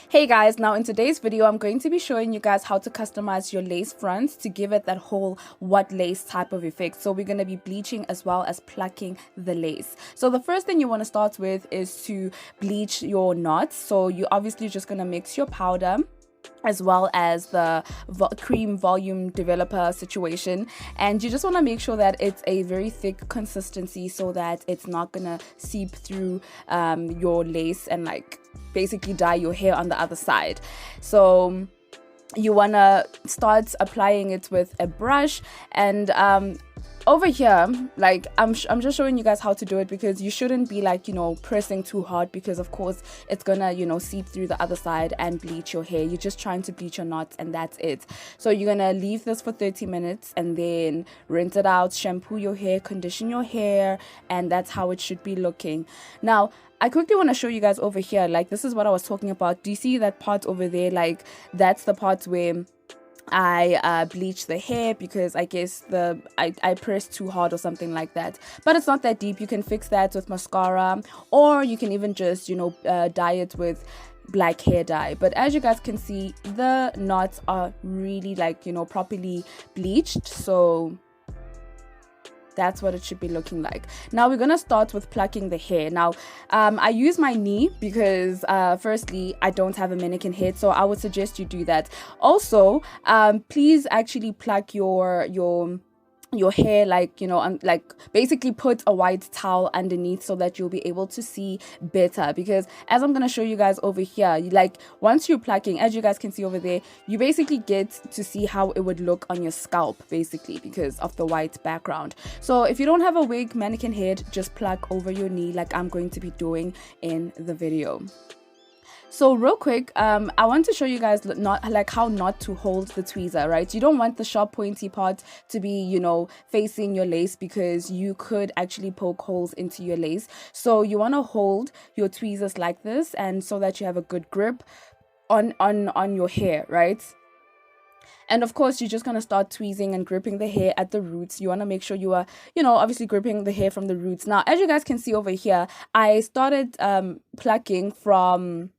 Hey guys, now in today's video I'm going to be showing you guys how to customize your lace fronts to give it that whole what lace type of effect. So we're going to be bleaching as well as plucking the lace. So the first thing you want to start with is to bleach your knots. So you're obviously just going to mix your powder as well as the cream volume developer situation, and you just want to make sure that it's a very thick consistency so that it's not gonna seep through your lace and like basically dye your hair on the other side. So you want to start applying it with a brush, and over here, like I'm just showing you guys how to do it, because you shouldn't be like, pressing too hard, because of course it's gonna, seep through the other side and bleach your hair. You're just trying to bleach your knots and that's it. So you're gonna leave this for 30 minutes and then rinse it out, shampoo your hair, condition your hair, and that's how it should be looking. Now I quickly want to show you guys over here, like this is what I was talking about. Do you see that part over there? Like that's the part where I bleach the hair, because I guess I pressed too hard or something like that. But it's not that deep. You can fix that with mascara, or you can even just dye it with black hair dye. But as you guys can see, the knots are really like properly bleached. So that's what it should be looking like. Now we're gonna start with plucking the hair. Now I use my knee because firstly I don't have a mannequin head, so I would suggest you do that. Also please actually pluck your hair, like like basically put a white towel underneath so that you'll be able to see better, because as I'm gonna show you guys over here, like once you're plucking, as you guys can see over there, you basically get to see how it would look on your scalp basically because of the white background. So if you don't have a wig, mannequin head, just pluck over your knee like I'm going to be doing in the video. So real quick, I want to show you guys how not to hold the tweezer, right? You don't want the sharp pointy part to be, facing your lace, because you could actually poke holes into your lace. So you want to hold your tweezers like this, and so that you have a good grip on your hair, right? And of course, you're just going to start tweezing and gripping the hair at the roots. You want to make sure you are, obviously gripping the hair from the roots. Now, as you guys can see over here, I started plucking from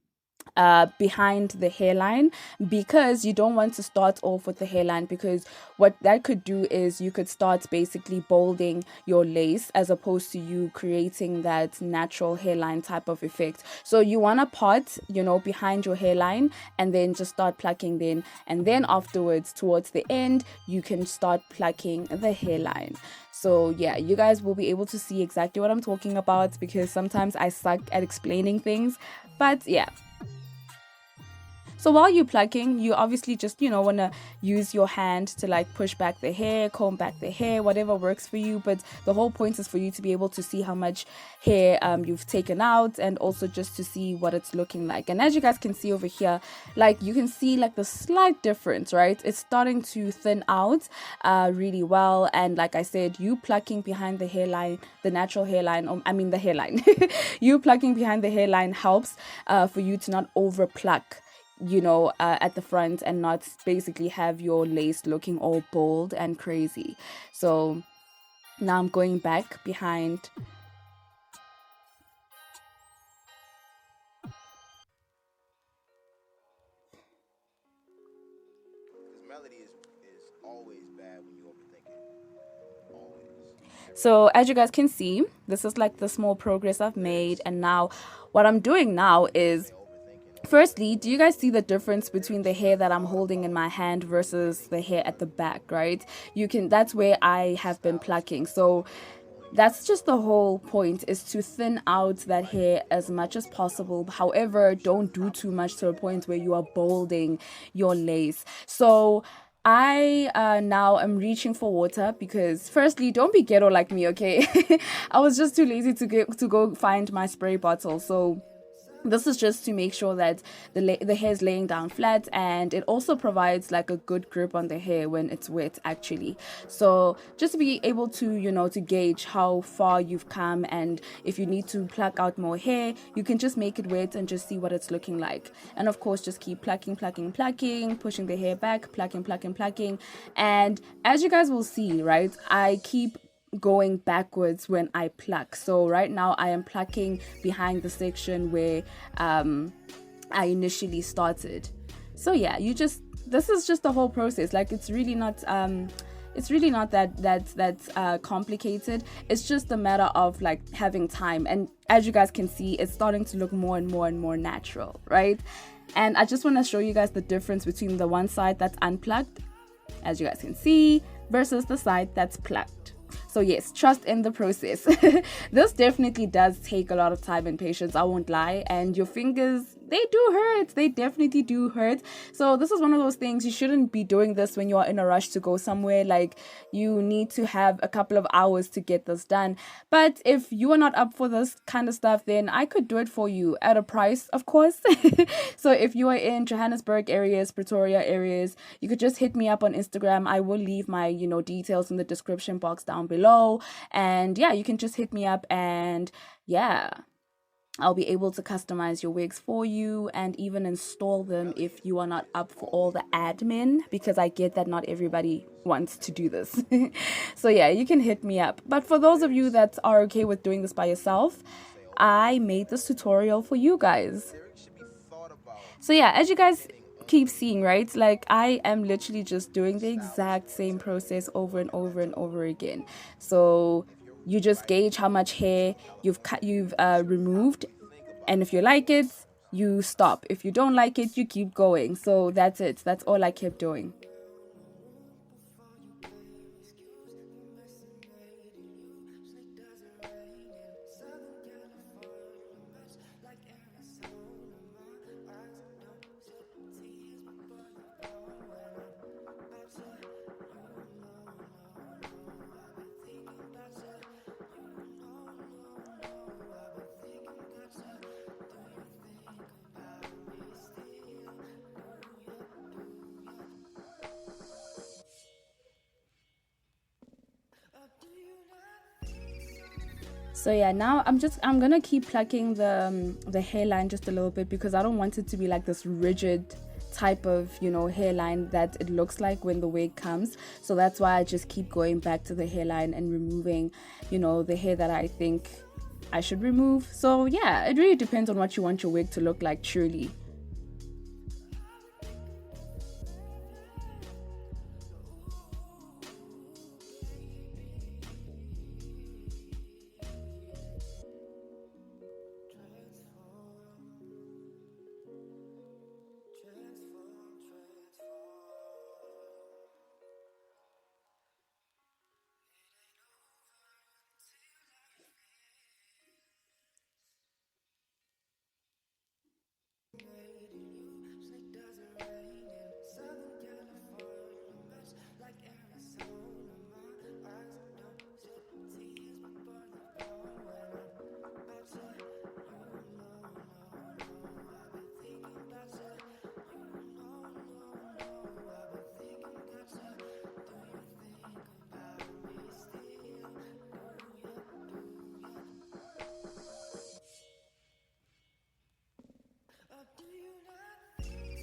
behind the hairline, because you don't want to start off with the hairline, because what that could do is you could start basically balding your lace as opposed to you creating that natural hairline type of effect. So you want to part behind your hairline and then just start plucking then, and then afterwards towards the end you can start plucking the hairline. So yeah, you guys will be able to see exactly what I'm talking about, because sometimes I suck at explaining things, but yeah. So while you're plucking, you obviously just, want to use your hand to like push back the hair, comb back the hair, whatever works for you. But the whole point is for you to be able to see how much hair you've taken out, and also just to see what it's looking like. And as you guys can see over here, like you can see like the slight difference, right? It's starting to thin out really well. And like I said, you plucking behind the hairline, the natural hairline, the hairline, you plucking behind the hairline helps for you to not over pluck at the front, and not basically have your lace looking all bold and crazy. So now I'm going back behind. So as you guys can see, this is like the small progress I've made. And now what I'm doing now is, firstly, do you guys see the difference between the hair that I'm holding in my hand versus the hair at the back, right? That's where I have been plucking. So that's just the whole point, is to thin out that hair as much as possible. However, don't do too much to a point where you are balding your lace. So I now am reaching for water, because firstly, don't be ghetto like me, okay? I was just too lazy to go find my spray bottle. So this is just to make sure that the hair is laying down flat, and it also provides like a good grip on the hair when it's wet actually. So just to be able to to gauge how far you've come, and if you need to pluck out more hair, you can just make it wet and just see what it's looking like. And of course, just keep plucking, pushing the hair back, plucking. And as you guys will see, right, I keep going backwards when I pluck. So right now I am plucking behind the section where I initially started. So yeah, this is just the whole process. Like it's really not that complicated. It's just a matter of like having time, and as you guys can see, it's starting to look more and more and more natural, right? And I just want to show you guys the difference between the one side that's unplugged, as you guys can see, versus the side that's plucked. So yes, trust in the process. This definitely does take a lot of time and patience, I won't lie, and your fingers, they do hurt. They definitely do hurt. So this is one of those things, you shouldn't be doing this when you are in a rush to go somewhere. Like, you need to have a couple of hours to get this done. But if you are not up for this kind of stuff, then I could do it for you at a price, of course. So if you are in Johannesburg areas, Pretoria areas, you could just hit me up on Instagram. I will leave my, details in the description box down below. And yeah, you can just hit me up, and yeah, I'll be able to customize your wigs for you and even install them if you are not up for all the admin, because I get that not everybody wants to do this. So yeah, you can hit me up. But for those of you that are okay with doing this by yourself, I made this tutorial for you guys. So yeah, as you guys keep seeing, right, like I am literally just doing the exact same process over and over and over again. So you just gauge how much hair you've removed, and if you like it, you stop. If you don't like it, you keep going. So that's it. That's all I kept doing. So yeah, now I'm gonna keep plucking the hairline just a little bit, because I don't want it to be like this rigid type of hairline that it looks like when the wig comes. So that's why I just keep going back to the hairline and removing the hair that I think I should remove. So yeah, it really depends on what you want your wig to look like, truly.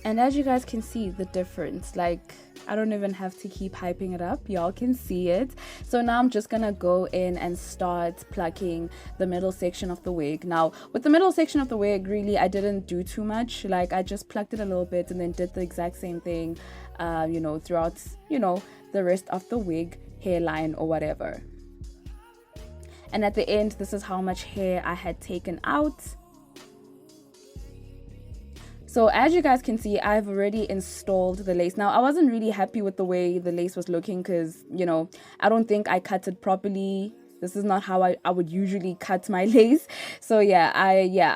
And as you guys can see the difference, like I don't even have to keep hyping it up, y'all can see it. So now I'm just gonna go in and start plucking the middle section of the wig. Now with the middle section of the wig, really I didn't do too much. Like I just plucked it a little bit and then did the exact same thing throughout the rest of the wig hairline or whatever. And at the end, this is how much hair I had taken out. So as you guys can see, I've already installed the lace. Now, I wasn't really happy with the way the lace was looking because, I don't think I cut it properly. This is not how I would usually cut my lace. So yeah,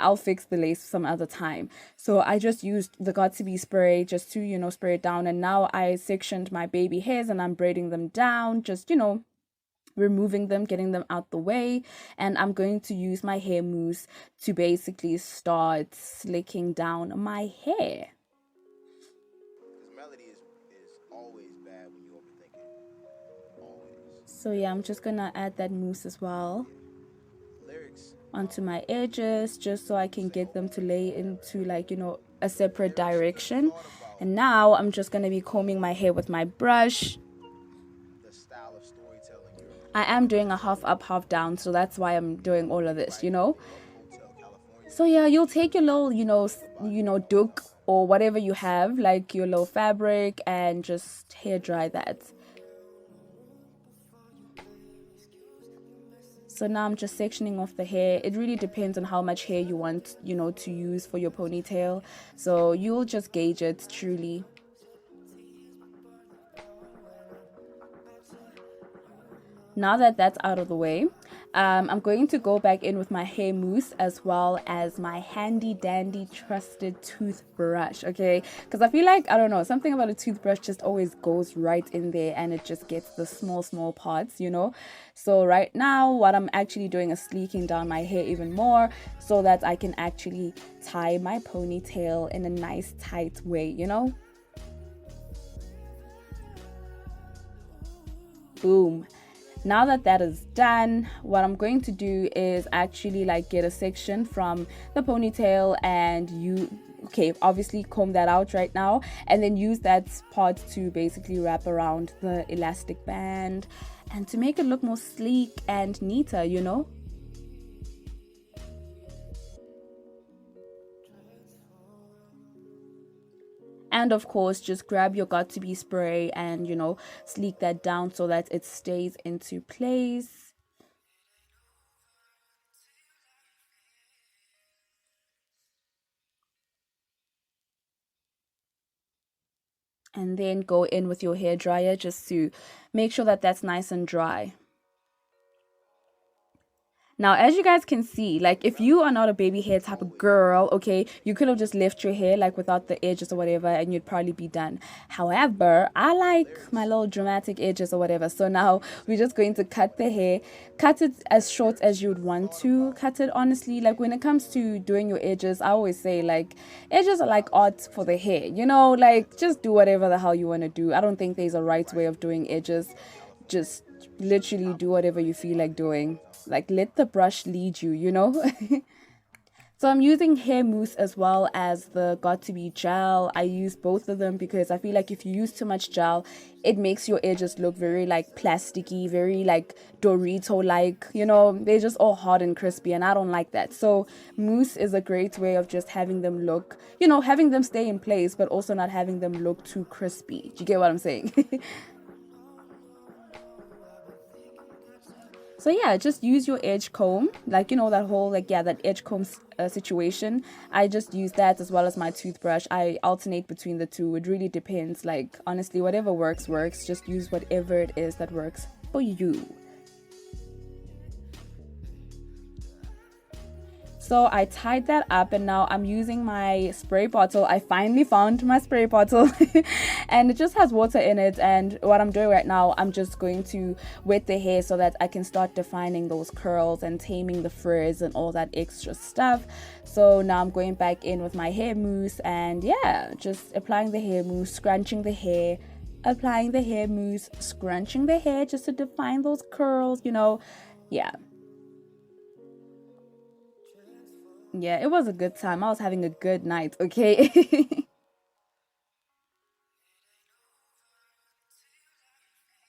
I'll fix the lace some other time. So I just used the Got2b spray just to, spray it down. And now I sectioned my baby hairs and I'm braiding them down, just, removing them, getting them out the way. And I'm going to use my hair mousse to basically start slicking down my hair. So yeah, I'm just gonna add that mousse as well onto my edges, just so I can get them to lay into a separate direction. And now I'm just gonna be combing my hair with my brush. I am doing a half up, half down, so that's why I'm doing all of this, So So yeah, you'll take your little, doek or whatever you have, like your little fabric, and just hair dry that. So now I'm just sectioning off the hair. It really depends on how much hair you want, to use for your ponytail. So you'll just gauge it truly. Now that that's out of the way, I'm going to go back in with my hair mousse as well as my handy dandy trusted toothbrush, okay? Because I feel like, I don't know, something about a toothbrush just always goes right in there and it just gets the small parts, So right now, what I'm actually doing is sleeking down my hair even more so that I can actually tie my ponytail in a nice tight way. Boom. Now that that is done, what I'm going to do is actually like get a section from the ponytail and obviously comb that out right now, and then use that part to basically wrap around the elastic band and to make it look more sleek and neater. And of course, just grab your got2b spray and, sleek that down so that it stays into place. And then go in with your hair dryer just to make sure that that's nice and dry. Now, as you guys can see, like if you are not a baby hair type of girl, okay, you could have just left your hair like without the edges or whatever and you'd probably be done. However, I like my little dramatic edges or whatever. So now we're just going to cut the hair, cut it as short as you would want to cut it. Honestly, like when it comes to doing your edges, I always say like edges are like art for the hair, like just do whatever the hell you want to do. I don't think there's a right way of doing edges. Just literally do whatever you feel like doing. Like let the brush lead you. So I'm using hair mousse as well as the got2b gel. I use both of them because I feel like if you use too much gel, it makes your edges look very like plasticky, very like Dorito like, they're just all hard and crispy and I don't like that. So mousse is a great way of just having them look, having them stay in place but also not having them look too crispy. Do you get what I'm saying? So yeah, just use your edge comb, like that whole that edge comb situation. I just use that as well as my toothbrush. I alternate between the two. It really depends. Like honestly, whatever works. Just use whatever it is that works for you. So I tied that up and now I'm using my spray bottle. I finally found my spray bottle and it just has water in it. And what I'm doing right now, I'm just going to wet the hair so that I can start defining those curls and taming the frizz and all that extra stuff. So now I'm going back in with my hair mousse and yeah, just applying the hair mousse, scrunching the hair, applying the hair mousse, scrunching the hair just to define those curls, yeah. Yeah, it was a good time. I was having a good night, okay?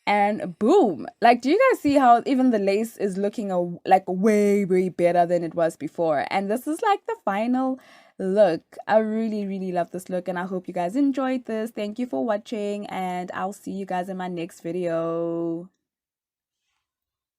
And boom. Like, do you guys see how even the lace is looking like way better than it was before? And this is like the final look. I really love this look and I hope you guys enjoyed this. Thank you for watching and I'll see you guys in my next video.